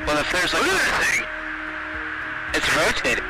Well, if there's a look at this thing, it's rotating.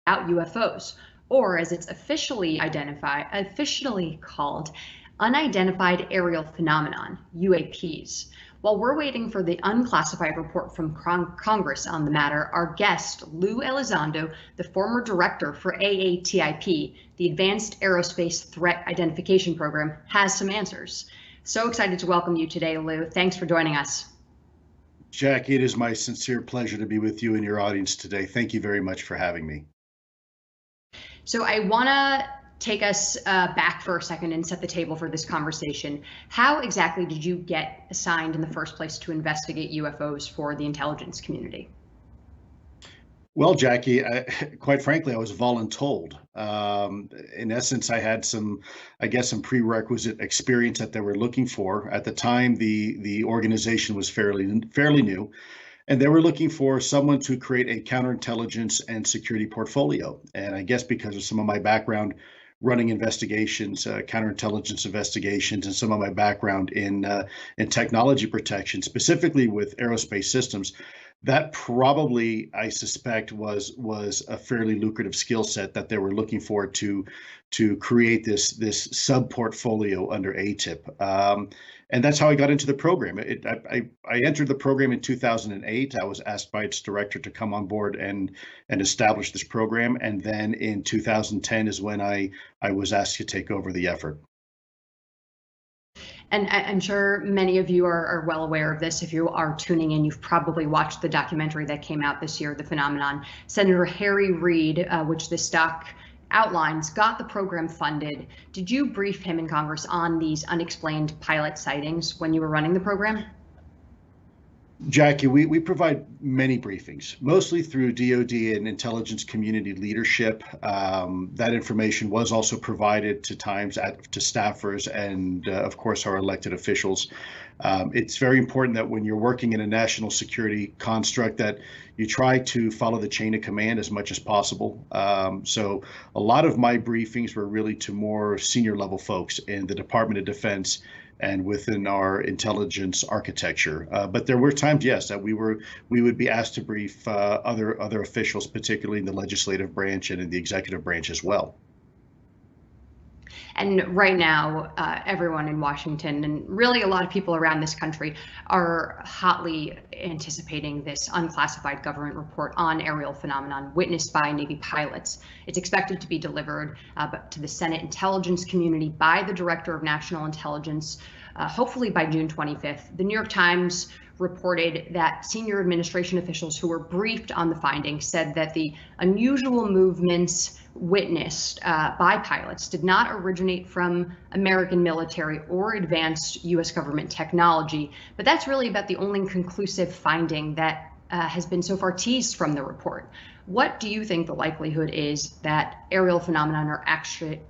About UFOs, or as it's officially called, unidentified aerial phenomenon, UAPs. While we're waiting for the unclassified report from Congress on the matter, our guest, Lou Elizondo, the former director for AATIP, the Advanced Aerospace Threat Identification Program, has some answers. So excited to welcome you today, Lou. Thanks for joining us. Jackie, it is my sincere pleasure to be with you and your audience today. Thank you very much for having me. So I want to take us back for a second and set the table for this conversation. How exactly did you get assigned in the first place to investigate UFOs for the intelligence community? Well, Jackie, quite frankly, I was voluntold. In essence, I had some prerequisite experience that they were looking for. At the time, the organization was fairly new. And they were looking for someone to create a counterintelligence and security portfolio. And I guess because of some of my background running investigations, counterintelligence investigations, and some of my background in technology protection, specifically with aerospace systems, that probably, I suspect, was a fairly lucrative skill set that they were looking for to create this sub portfolio under ATIP. And that's how I got into the program. I entered the program in 2008. I was asked by its director to come on board and establish this program. And then in 2010 is when I was asked to take over the effort. And I'm sure many of you are well aware of this. If you are tuning in, you've probably watched the documentary that came out this year, The Phenomenon. Senator Harry Reid, which this doc outlines, got the program funded. Did you brief him in Congress on these unexplained pilot sightings when you were running the program? Jackie, we provide many briefings, mostly through DoD and intelligence community leadership. That information was also provided to staffers and, of course, our elected officials. It's very important that when you're working in a national security construct that you try to follow the chain of command as much as possible. So a lot of my briefings were really to more senior level folks in the Department of Defense and within our intelligence architecture. But there were times, yes, that we would be asked to brief other officials, particularly in the legislative branch and in the executive branch as well. And right now, everyone in Washington and really a lot of people around this country are hotly anticipating this unclassified government report on aerial phenomenon witnessed by Navy pilots. It's expected to be delivered to the Senate intelligence community by the Director of National Intelligence, hopefully by June 25th. The New York Times reported that senior administration officials who were briefed on the findings said that the unusual movements witnessed by pilots did not originate from American military or advanced U.S. government technology. But that's really about the only conclusive finding that has been so far teased from the report. What do you think the likelihood is that aerial phenomena are actually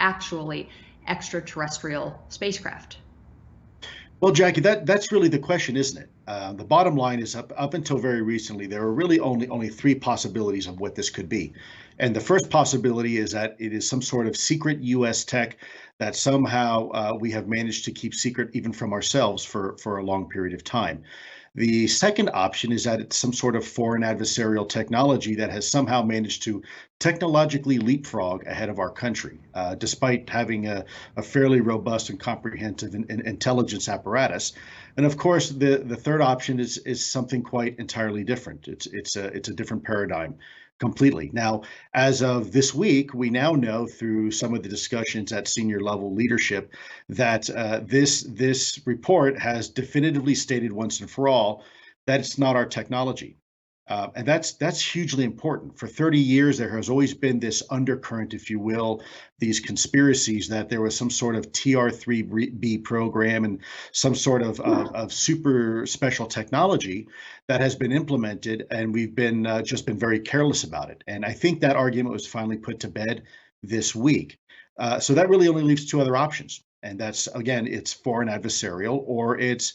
extraterrestrial spacecraft? Well, Jackie, that's really the question, isn't it? The bottom line is up until very recently, there were really only three possibilities of what this could be. And the first possibility is that it is some sort of secret U.S. tech that somehow we have managed to keep secret even from ourselves for a long period of time. The second option is that it's some sort of foreign adversarial technology that has somehow managed to technologically leapfrog ahead of our country, despite having a fairly robust and comprehensive intelligence apparatus. And of course, the third option is something quite entirely different. It's a different paradigm completely. Now, as of this week, we now know through some of the discussions at senior level leadership that this report has definitively stated once and for all that it's not our technology. And that's hugely important. For 30 years, there has always been this undercurrent, if you will, these conspiracies that there was some sort of TR-3B program and some sort of super special technology that has been implemented, and we've been just been very careless about it. And I think that argument was finally put to bed this week. So that really only leaves two other options. And that's, again, it's foreign adversarial, or it's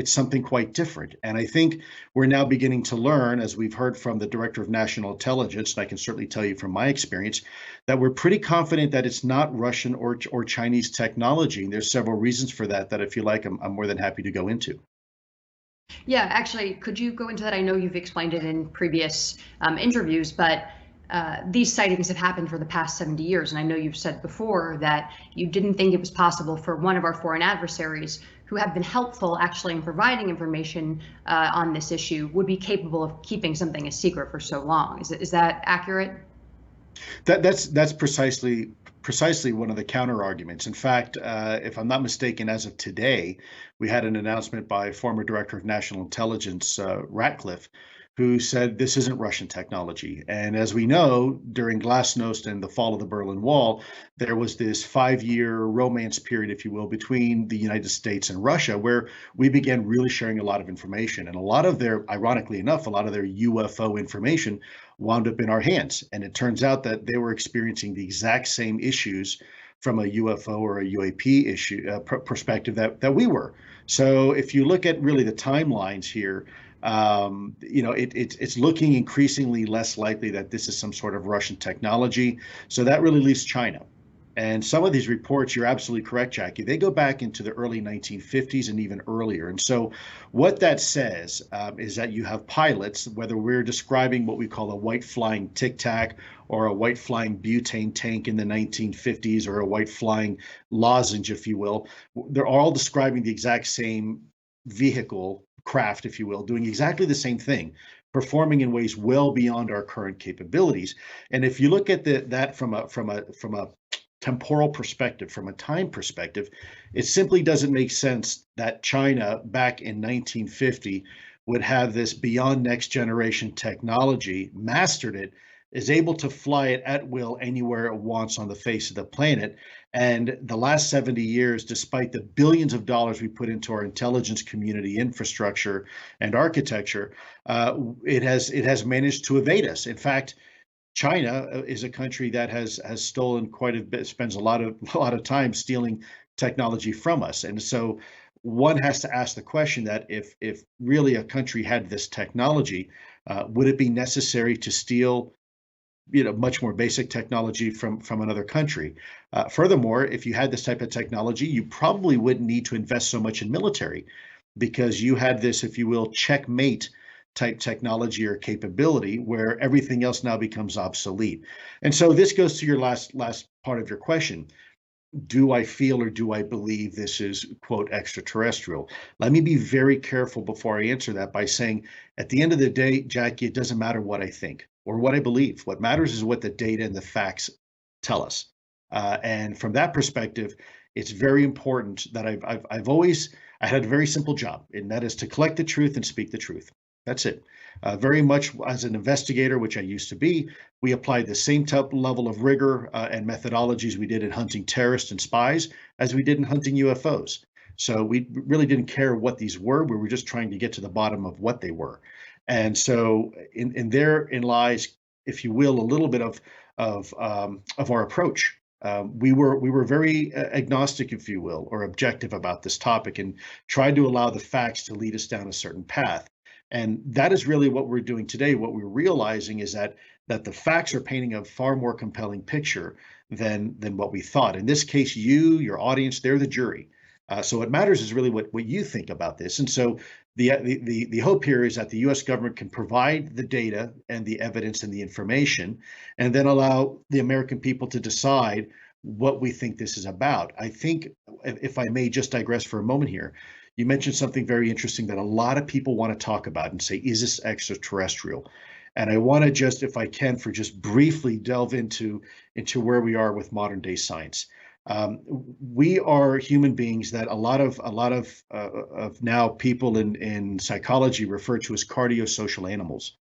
something quite different. And I think we're now beginning to learn, as we've heard from the Director of National Intelligence, and I can certainly tell you from my experience, that we're pretty confident that it's not Russian or Chinese technology. And there's several reasons for that, that if you like, I'm more than happy to go into. Yeah, actually, could you go into that? I know you've explained it in previous interviews, but these sightings have happened for the past 70 years. And I know you've said before that you didn't think it was possible for one of our foreign adversaries, who have been helpful actually in providing information on this issue, would be capable of keeping something a secret for so long. Is that accurate? That's precisely one of the counter arguments. In fact, if I'm not mistaken, as of today, we had an announcement by former Director of National Intelligence, Ratcliffe, who said this isn't Russian technology. And as we know, during Glasnost and the fall of the Berlin Wall, there was this 5-year romance period, if you will, between the United States and Russia, where we began really sharing a lot of information. And a lot of their, ironically enough, a lot of their UFO information wound up in our hands. And it turns out that they were experiencing the exact same issues from a UFO or a UAP issue perspective that we were. So if you look at really the timelines here, it's looking increasingly less likely that this is some sort of Russian technology. So that really leaves China. And some of these reports, you're absolutely correct, Jackie, they go back into the early 1950s and even earlier. And so what that says is that you have pilots, whether we're describing what we call a white flying Tic Tac or a white flying butane tank in the 1950s, or a white flying lozenge, if you will, they're all describing the exact same vehicle, craft, if you will, doing exactly the same thing, performing in ways well beyond our current capabilities. And if you look at that from a temporal perspective, from a time perspective, it simply doesn't make sense that China back in 1950 would have this beyond next generation technology, mastered it, is able to fly it at will anywhere it wants on the face of the planet. And the last 70 years, despite the billions of dollars we put into our intelligence community infrastructure and architecture, it has managed to evade us. In fact, China is a country that has stolen quite a bit, spends a lot of time stealing technology from us. And so one has to ask the question that if really a country had this technology, would it be necessary to steal much more basic technology from another country? Furthermore, if you had this type of technology, you probably wouldn't need to invest so much in military, because you had this, if you will, checkmate type technology or capability where everything else now becomes obsolete. And so this goes to your last part of your question. Do I feel or do I believe this is, quote, extraterrestrial? Let me be very careful before I answer that by saying, at the end of the day, Jackie, it doesn't matter what I think or what I believe. What matters is what the data and the facts tell us. And from that perspective, it's very important that I had a very simple job, and that is to collect the truth and speak the truth. That's it. Very much as an investigator, which I used to be, we applied the same type level of rigor and methodologies we did in hunting terrorists and spies as we did in hunting UFOs. So we really didn't care what these were. We were just trying to get to the bottom of what they were. And so in therein lies, if you will, a little bit of our approach. We were very agnostic, if you will, or objective about this topic, and tried to allow the facts to lead us down a certain path. And that is really what we're doing today. What we're realizing is that the facts are painting a far more compelling picture than what we thought. In this case, your audience, they're the jury. So what matters is really what you think about this. And so the hope here is that the U.S. government can provide the data and the evidence and the information, and then allow the American people to decide what we think this is about. I think, if I may just digress for a moment here, you mentioned something very interesting that a lot of people want to talk about and say, is this extraterrestrial? And I want to just, if I can, just briefly delve into where we are with modern day science. We are human beings that a lot of now people in psychology refer to as cardiosocial animals.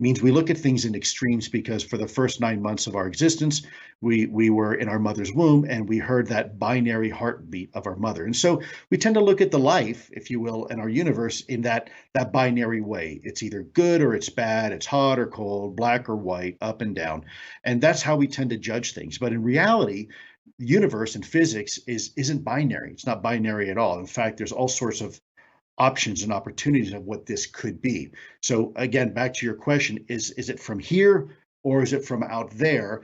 Means we look at things in extremes because for the first 9 months of our existence, we were in our mother's womb and we heard that binary heartbeat of our mother. And so we tend to look at the life, if you will, and our universe in that binary way. It's either good or it's bad, it's hot or cold, black or white, up and down. And that's how we tend to judge things. But in reality, the universe and physics isn't binary. It's not binary at all. In fact, there's all sorts of options and opportunities of what this could be. So again, back to your question, is it from here or is it from out there?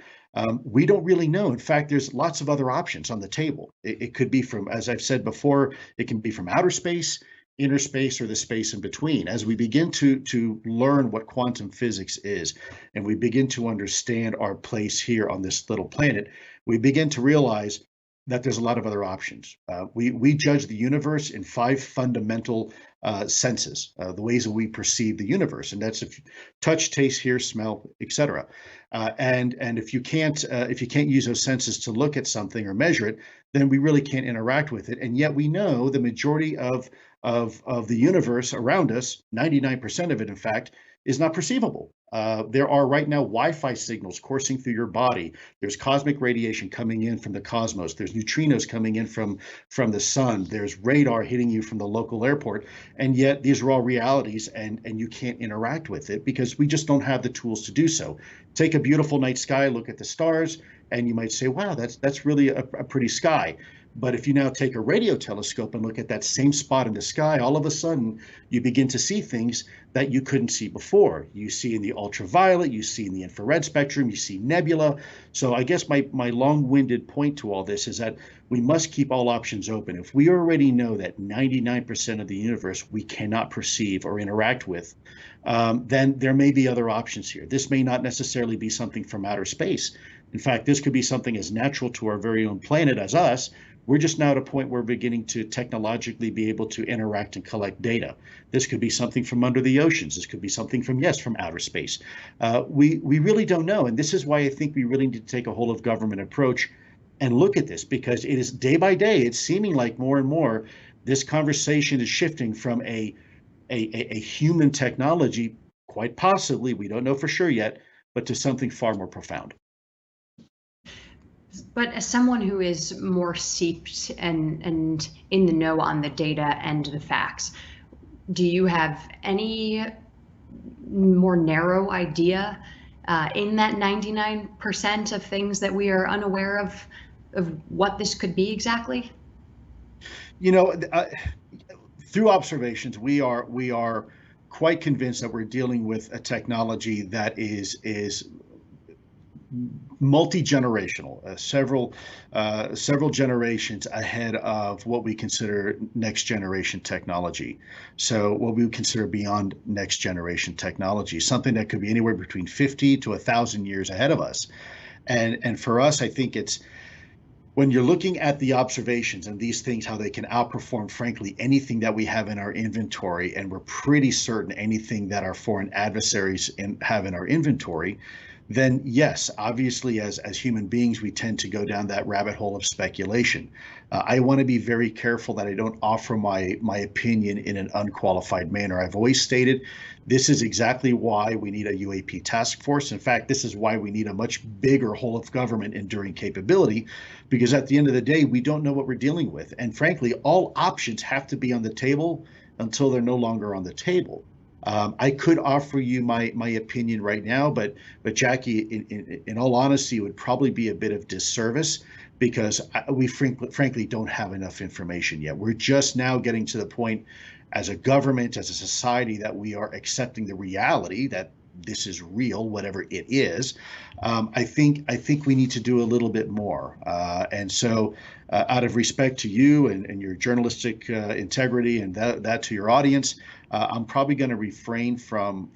We don't really know. In fact, there's lots of other options on the table. It could be from, as I've said before, it can be from outer space, inner space, or the space in between. As we begin to learn what quantum physics is, and we begin to understand our place here on this little planet, we begin to realize that there's a lot of other options. We judge the universe in 5 fundamental senses, the ways that we perceive the universe, and that's if touch, taste, hear, smell, etc. And if you can't use those senses to look at something or measure it, then we really can't interact with it. And yet we know the majority of the universe around us, 99% of it, in fact, is not perceivable. There are right now Wi-Fi signals coursing through your body. There's cosmic radiation coming in from the cosmos. There's neutrinos coming in from the sun. There's radar hitting you from the local airport. And yet these are all realities, and you can't interact with it because we just don't have the tools to do so. Take a beautiful night sky, look at the stars, and you might say, wow, that's really a pretty sky. But if you now take a radio telescope and look at that same spot in the sky, all of a sudden you begin to see things that you couldn't see before. You see in the ultraviolet, you see in the infrared spectrum, you see nebula. So I guess my long-winded point to all this is that we must keep all options open. If we already know that 99% of the universe we cannot perceive or interact with, then there may be other options here. This may not necessarily be something from outer space. In fact, this could be something as natural to our very own planet as us. We're just now at a point where we're beginning to technologically be able to interact and collect data. This could be something from under the oceans. This could be something from outer space. We really don't know. And this is why I think we really need to take a whole of government approach and look at this, because it is day by day, it's seeming like more and more this conversation is shifting from a human technology, quite possibly, we don't know for sure yet, but to something far more profound. But as someone who is more steeped and in the know on the data and the facts, do you have any more narrow idea in that 99% of things that we are unaware of what this could be exactly? You know, through observations, we are quite convinced that we're dealing with a technology that is multi-generational, several generations ahead of what we consider next generation technology. So what we would consider beyond next generation technology, something that could be anywhere between 50 to 1,000 years ahead of us. And for us, I think it's when you're looking at the observations and these things, how they can outperform, frankly, anything that we have in our inventory, and we're pretty certain anything that our foreign adversaries have in our inventory, then yes, obviously, as human beings, we tend to go down that rabbit hole of speculation. I want to be very careful that I don't offer my opinion in an unqualified manner. I've always stated this is exactly why we need a UAP task force. In fact, this is why we need a much bigger whole of government enduring capability, because at the end of the day, we don't know what we're dealing with. And frankly, all options have to be on the table until they're no longer on the table. I could offer you my opinion right now, but Jackie, in all honesty, it would probably be a bit of disservice because we frankly don't have enough information yet. We're just now getting to the point as a government, as a society, that we are accepting the reality that this is real, whatever it is. I think we need to do a little bit more. And so out of respect to you and your journalistic integrity and that to your audience, I'm probably going to refrain from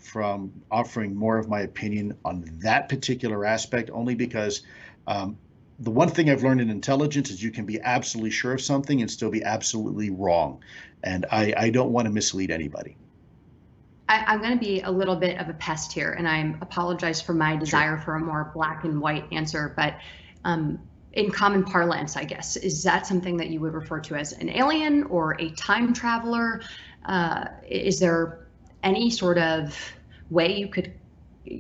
offering more of my opinion on that particular aspect, only because the one thing I've learned in intelligence is you can be absolutely sure of something and still be absolutely wrong. And I don't want to mislead anybody. I'm going to be a little bit of a pest here, and I apologize for my desire for a more black and white answer, but in common parlance, I guess, is that something that you would refer to as an alien or a time traveler? Is there any sort of way you could,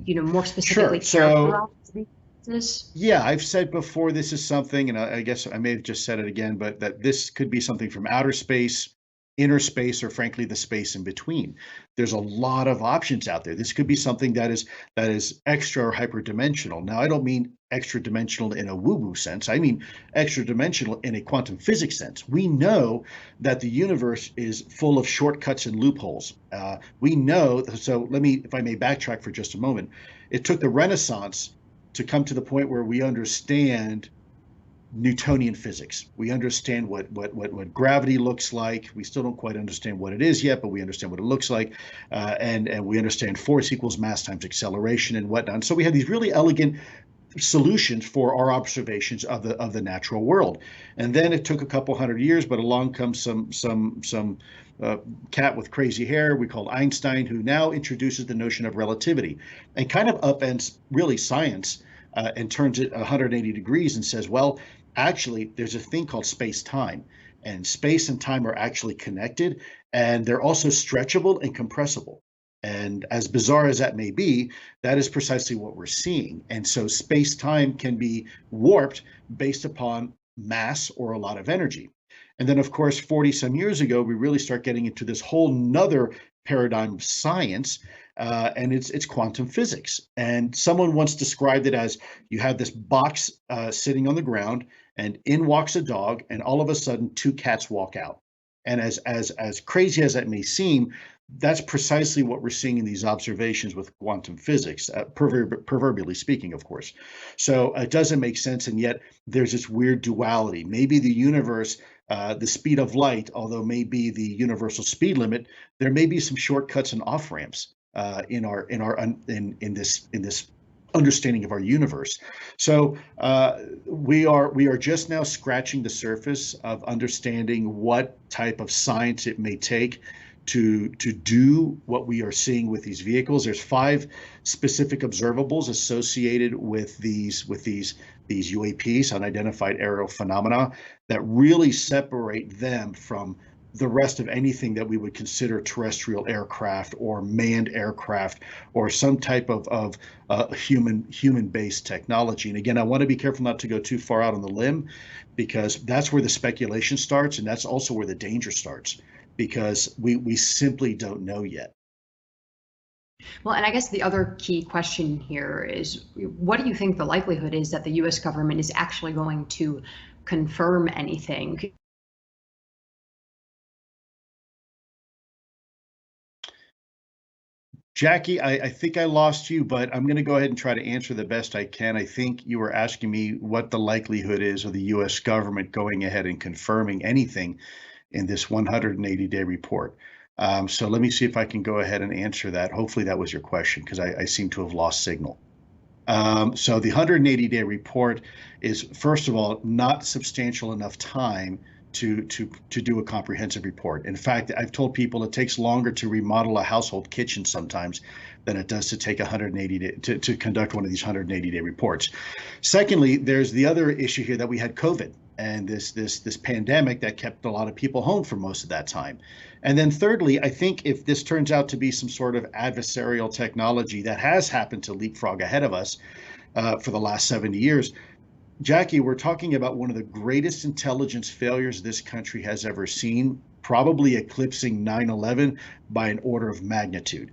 more specifically Sure. characterize this? Yeah, I've said before, this is something, and I guess I may have just said it again, but that this could be something from outer space, inner space, or frankly, the space in between. There's a lot of options out there. This could be something that is extra or hyperdimensional. Now, I don't mean extra dimensional in a woo-woo sense. I mean extra dimensional in a quantum physics sense. We know that the universe is full of shortcuts and loopholes. We know, so if I may backtrack for just a moment, it took the Renaissance to come to the point where we understand Newtonian physics. We understand what gravity looks like. We still don't quite understand what it is yet, but we understand what it looks like, and we understand force equals mass times acceleration and whatnot. And so we have these really elegant solutions for our observations of the natural world. And then it took a couple hundred years, but along comes some cat with crazy hair we called Einstein, who now introduces the notion of relativity and kind of upends really science and turns it 180 degrees and says, well, actually, there's a thing called space-time, and space and time are actually connected, and they're also stretchable and compressible. And as bizarre as that may be, that is precisely what we're seeing. And so space-time can be warped based upon mass or a lot of energy. And then, of course, 40 some years ago, we really start getting into this whole nother paradigm of science, and it's quantum physics. And someone once described it as you have this box sitting on the ground, and in walks a dog, and all of a sudden, two cats walk out. And as crazy as that may seem, that's precisely what we're seeing in these observations with quantum physics, proverbially speaking, of course. So it doesn't make sense, and yet there's this weird duality. Maybe the universe, the speed of light, although may be the universal speed limit, there may be some shortcuts and off ramps in this understanding of our universe. So we are just now scratching the surface of understanding what type of science it may take to do what we are seeing with these vehicles. There's 5 specific observables associated with these UAPs, unidentified aerial phenomena, that really separate them from the rest of anything that we would consider terrestrial aircraft or manned aircraft or some type of human-based technology. And again, I want to be careful not to go too far out on the limb, because that's where the speculation starts, and that's also where the danger starts, because we simply don't know yet. Well, and I guess the other key question here is, what do you think the likelihood is that the U.S. government is actually going to confirm anything? Jackie, I think I lost you, but I'm going to go ahead and try to answer the best I can. I think you were asking me what the likelihood is of the U.S. government going ahead and confirming anything in this 180-day report. So let me see if I can go ahead and answer that. Hopefully that was your question, because I seem to have lost signal. So the 180-day report is, first of all, not substantial enough time to do a comprehensive report. In fact, I've told people it takes longer to remodel a household kitchen sometimes than it does to take 180 to conduct one of these 180-day reports. Secondly, there's the other issue here that we had COVID and this pandemic that kept a lot of people home for most of that time. And then thirdly, I think if this turns out to be some sort of adversarial technology that has happened to leapfrog ahead of us for the last 70 years, Jackie, we're talking about one of the greatest intelligence failures this country has ever seen, probably eclipsing 9/11 by an order of magnitude.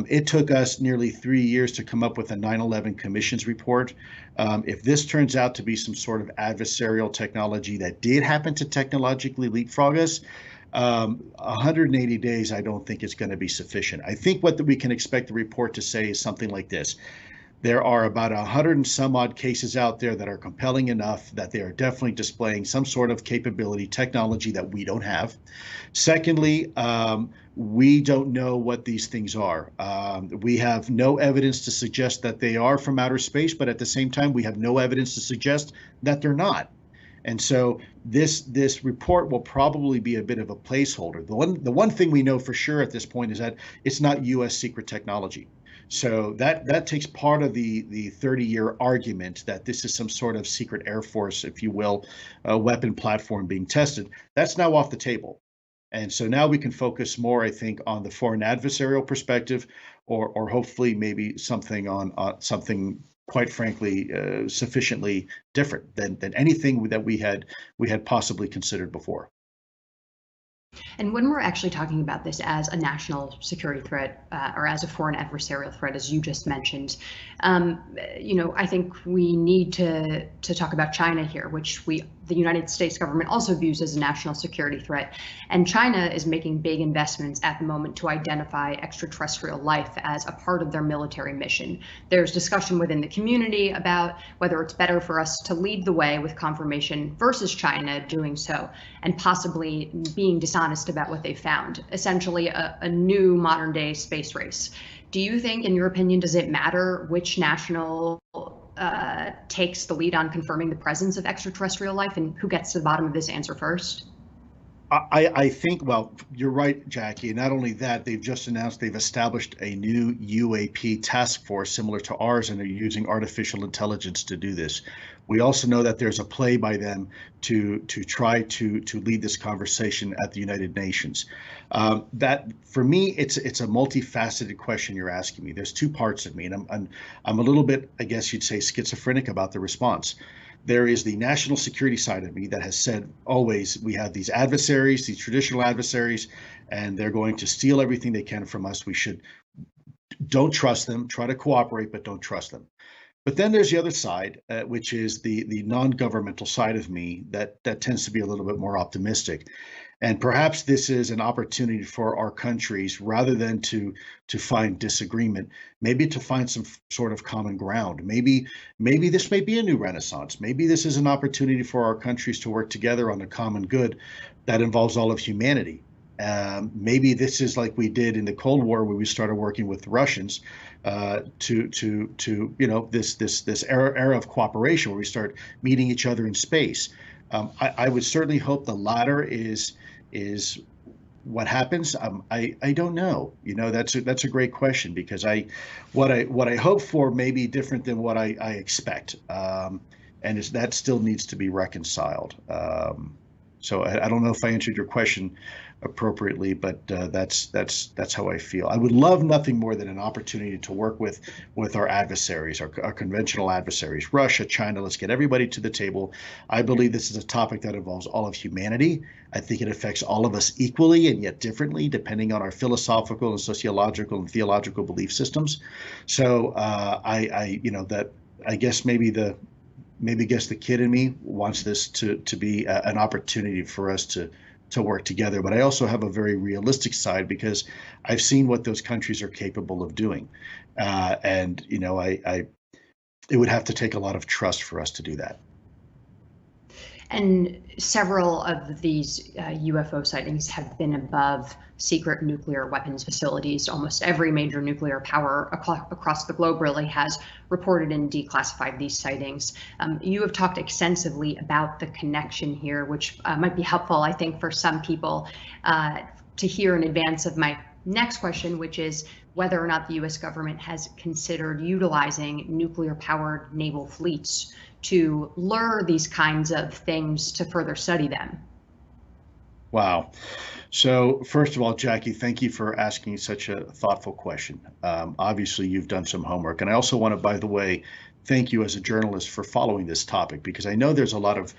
It took us nearly 3 years to come up with a 9/11 Commission's report. If this turns out to be some sort of adversarial technology that did happen to technologically leapfrog us, 180 days, I don't think is going to be sufficient. I think what we can expect the report to say is something like this. There are about 100 and some odd cases out there that are compelling enough that they are definitely displaying some sort of capability, technology that we don't have. Secondly, we don't know what these things are. We have no evidence to suggest that they are from outer space, but at the same time, we have no evidence to suggest that they're not. And so this report will probably be a bit of a placeholder. The one thing we know for sure at this point is that it's not U.S. secret technology. So that takes part of the 30-year argument that this is some sort of secret Air Force, if you will, weapon platform being tested. That's now off the table. And so now we can focus more, I think, on the foreign adversarial perspective, or hopefully maybe something on something, quite frankly, sufficiently different than anything that we had possibly considered before. And when we're actually talking about this as a national security threat or as a foreign adversarial threat, as you just mentioned, I think we need to talk about China here, which the United States government also views as a national security threat. And China is making big investments at the moment to identify extraterrestrial life as a part of their military mission. There's discussion within the community about whether it's better for us to lead the way with confirmation versus China doing so, and possibly being dishonest about what they found, essentially a new modern day space race. Do you think, in your opinion, does it matter which national takes the lead on confirming the presence of extraterrestrial life, and who gets to the bottom of this answer first? I think, well, you're right, Jackie. Not only that, they've just announced they've established a new UAP task force similar to ours, and they're using artificial intelligence to do this. We also know that there's a play by them to try to lead this conversation at the United Nations. That, for me, it's a multifaceted question you're asking me. There's two parts of me, and I'm a little bit, I guess you'd say, schizophrenic about the response. There is the national security side of me that has said always, we have these adversaries, these traditional adversaries, and they're going to steal everything they can from us. Don't trust them, try to cooperate, but don't trust them. But then there's the other side, which is the non-governmental side of me that tends to be a little bit more optimistic. And perhaps this is an opportunity for our countries, rather than to find disagreement, maybe to find some sort of common ground. Maybe this may be a new renaissance. Maybe this is an opportunity for our countries to work together on a common good that involves all of humanity. Maybe this is like we did in the Cold War, where we started working with the Russians to this era of cooperation, where we start meeting each other in space. I would certainly hope the latter is what happens. I don't know. That's a great question, because what I hope for may be different than what I expect, and that still needs to be reconciled. So I don't know if I answered your question appropriately, but that's how I feel. I would love nothing more than an opportunity to work with our adversaries, our conventional adversaries, Russia, China. Let's get everybody to the table. I believe this is a topic that involves all of humanity. I think it affects all of us equally and yet differently, depending on our philosophical and sociological and theological belief systems. So I guess maybe the kid in me wants this to be an opportunity for us to work together. But I also have a very realistic side, because I've seen what those countries are capable of doing. And it would have to take a lot of trust for us to do that. And several of these UFO sightings have been above secret nuclear weapons facilities. Almost every major nuclear power across the globe really has reported and declassified these sightings. You have talked extensively about the connection here, which might be helpful, I think, for some people to hear in advance of my next question, which is whether or not the U.S. government has considered utilizing nuclear-powered naval fleets to lure these kinds of things to further study them. Wow. So first of all, Jackie, thank you for asking such a thoughtful question. Obviously, you've done some homework. And I also want to, by the way, thank you as a journalist for following this topic, because I know there's a lot of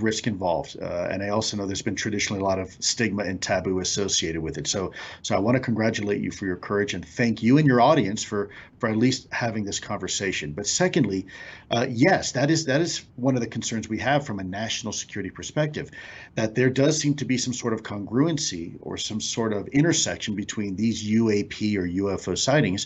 risk involved. And I also know there's been traditionally a lot of stigma and taboo associated with it. So I want to congratulate you for your courage, and thank you and your audience for at least having this conversation. But secondly, yes, that is one of the concerns we have from a national security perspective, that there does seem to be some sort of congruency or some sort of intersection between these UAP or UFO sightings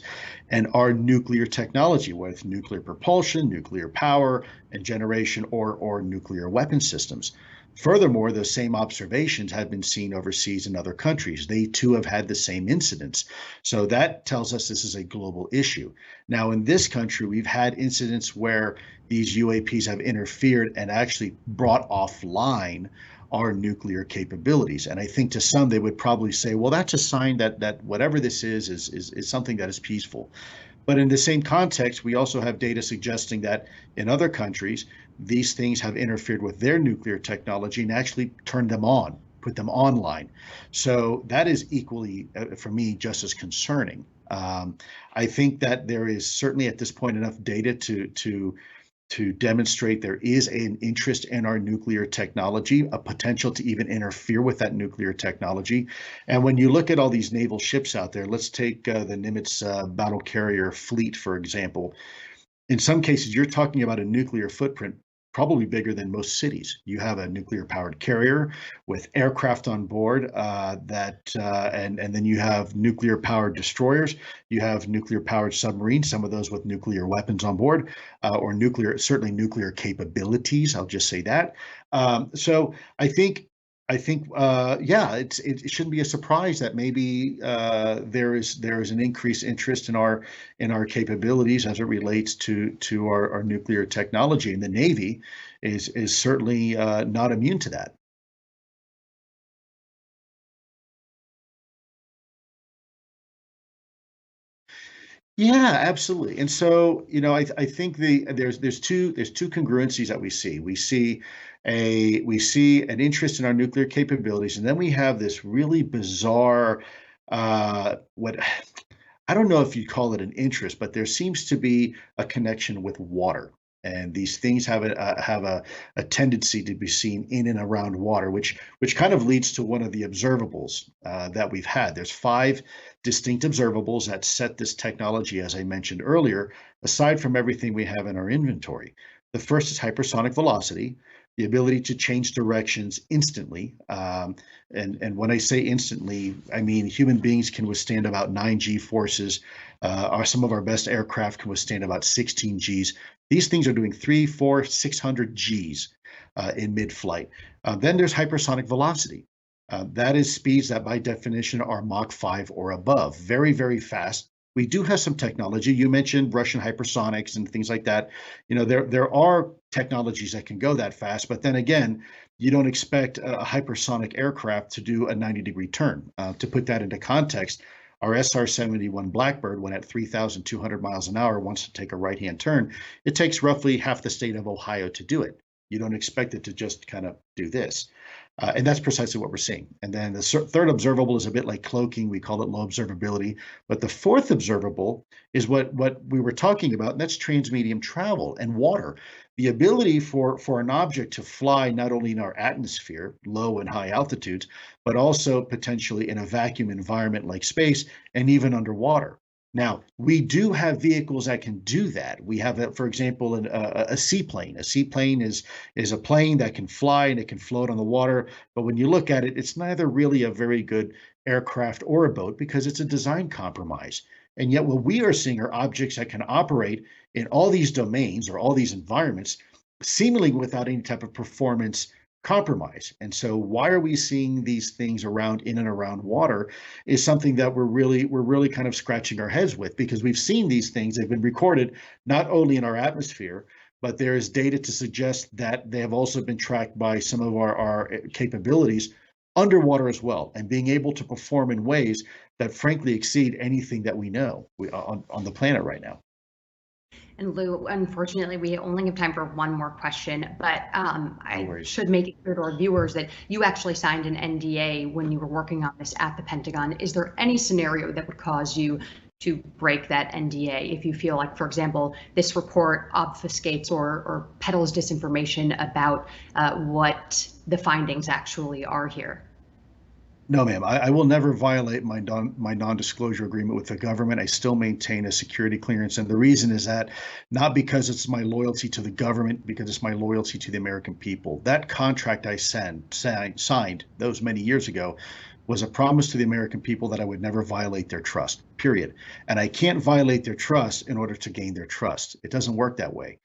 and our nuclear technology, whether it's nuclear propulsion, nuclear power and generation, or nuclear weapon systems. Furthermore, those same observations have been seen overseas in other countries. They too have had the same incidents. So that tells us this is a global issue. Now, in this country, we've had incidents where these UAPs have interfered and actually brought offline our nuclear capabilities. And I think to some, they would probably say, well, that's a sign that whatever this is something that is peaceful. But in the same context, we also have data suggesting that in other countries, these things have interfered with their nuclear technology and actually turned them on, put them online. So that is equally, for me, just as concerning. I think that there is certainly at this point enough data to demonstrate there is an interest in our nuclear technology, a potential to even interfere with that nuclear technology. And when you look at all these naval ships out there, let's take the Nimitz battle carrier fleet, for example. In some cases, you're talking about a nuclear footprint probably bigger than most cities. You have a nuclear powered carrier with aircraft on board and then you have nuclear powered destroyers. You have nuclear powered submarines, some of those with nuclear weapons on board or certainly nuclear capabilities. I'll just say that. So I think yeah, it shouldn't be a surprise that maybe there is an increased interest in our capabilities as it relates to our nuclear technology, and the Navy is certainly not immune to that. Yeah, absolutely. And so, I think there's two congruencies that we see. We see an interest in our nuclear capabilities, and then we have this really bizarre what I don't know if you'd call it an interest, but there seems to be a connection with water. And these things have a tendency to be seen in and around water, which kind of leads to one of the observables that we've had. There's 5 distinct observables that set this technology, as I mentioned earlier, aside from everything we have in our inventory. The first is hypersonic velocity, the ability to change directions instantly. And when I say instantly, I mean human beings can withstand about 9 G forces. Some of our best aircraft can withstand about 16 Gs. These things are doing 300, 400, 600 Gs in mid-flight. Then there's hypersonic velocity. That is speeds that by definition are Mach 5 or above, very, very fast. We do have some technology. You mentioned Russian hypersonics and things like that. There are technologies that can go that fast, but then again, you don't expect a hypersonic aircraft to do a 90-degree turn. To put that into context, our SR-71 Blackbird, when at 3,200 miles an hour, wants to take a right-hand turn, it takes roughly half the state of Ohio to do it. You don't expect it to just kind of do this. And that's precisely what we're seeing. And then the third observable is a bit like cloaking. We call it low observability. But the fourth observable is what we were talking about, and that's transmedium travel and water. The ability for an object to fly not only in our atmosphere, low and high altitudes, but also potentially in a vacuum environment like space and even underwater. Now, we do have vehicles that can do that. We have, for example, a seaplane. A seaplane is a plane that can fly and it can float on the water. But when you look at it, it's neither really a very good aircraft or a boat because it's a design compromise. And yet what we are seeing are objects that can operate in all these domains or all these environments, seemingly without any type of performance compromise. And so why are we seeing these things in and around water is something that we're really kind of scratching our heads with, because we've seen these things. They've been recorded not only in our atmosphere, but there is data to suggest that they have also been tracked by some of our capabilities underwater as well, and being able to perform in ways that frankly exceed anything that we know on the planet right now. And Lou, unfortunately, we only have time for one more question, but I should make it clear to our viewers that you actually signed an NDA when you were working on this at the Pentagon. Is there any scenario that would cause you to break that NDA if you feel like, for example, this report obfuscates or peddles disinformation about what the findings actually are here? No, ma'am. I will never violate my non-disclosure agreement with the government. I still maintain a security clearance, and the reason is that not because it's my loyalty to the government, because it's my loyalty to the American people. That contract I signed those many years ago was a promise to the American people that I would never violate their trust, period. And I can't violate their trust in order to gain their trust. It doesn't work that way.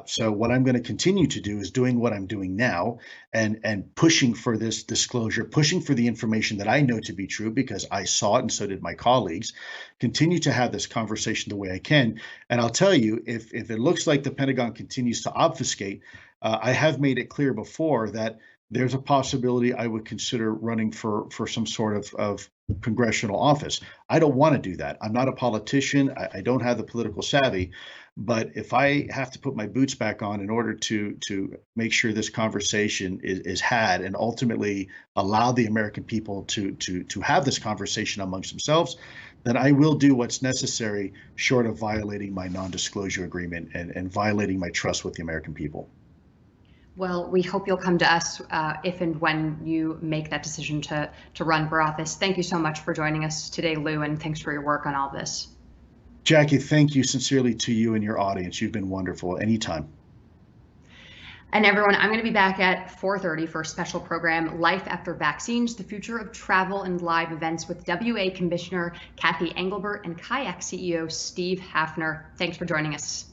So what I'm going to continue to do is doing what I'm doing now and pushing for this disclosure, pushing for the information that I know to be true because I saw it and so did my colleagues, continue to have this conversation the way I can. And I'll tell you, if it looks like the Pentagon continues to obfuscate, I have made it clear before that there's a possibility I would consider running for some sort of congressional office. I don't want to do that. I'm not a politician. I don't have the political savvy. But if I have to put my boots back on in order to make sure this conversation is had and ultimately allow the American people to have this conversation amongst themselves, then I will do what's necessary short of violating my non-disclosure agreement and violating my trust with the American people. Well, we hope you'll come to us if and when you make that decision to run for office. Thank you so much for joining us today, Lou, and thanks for your work on all this. Jackie, thank you sincerely to you and your audience. You've been wonderful. Anytime. And everyone, I'm going to be back at 4:30 for a special program, Life After Vaccines, the Future of Travel and Live Events with WA Commissioner Kathy Engelbert and Kayak CEO Steve Hafner. Thanks for joining us.